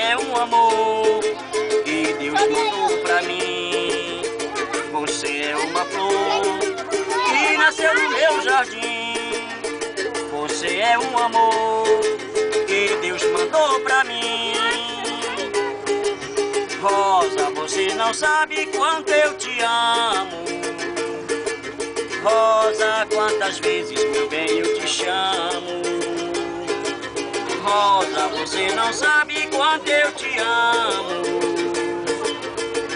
é um amor que Deus mandou pra mim. Você é uma flor que nasceu no meu jardim. Você é um amor que Deus mandou pra mim. Rosa, você não sabe quanto eu te amo. Rosa, quantas vezes, meu bem, eu te chamo. Rosa, você não sabe quanto eu te amo.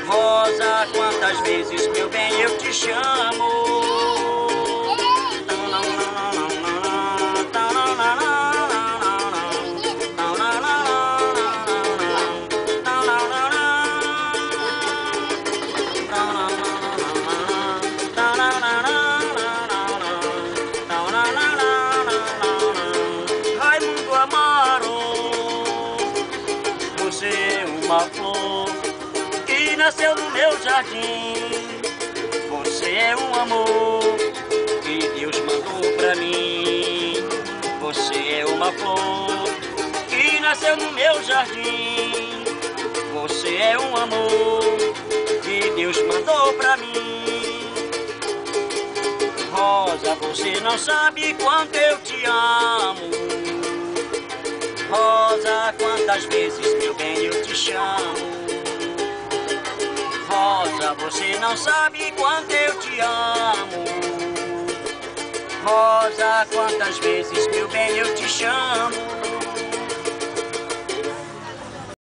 Rosa, quantas vezes, meu bem, eu te chamo. Raimundo Amaro, você é uma flor que nasceu no meu jardim. Você é um amor que Deus mandou pra mim. Você é uma flor que nasceu no meu jardim. Você é um amor que Deus mandou pra mim. Rosa, você não sabe quanto eu te amo. Rosa, quantas vezes, meu bem, eu te chamo. Rosa, você não sabe quanto eu te amo. Rosa, quantas vezes, meu bem,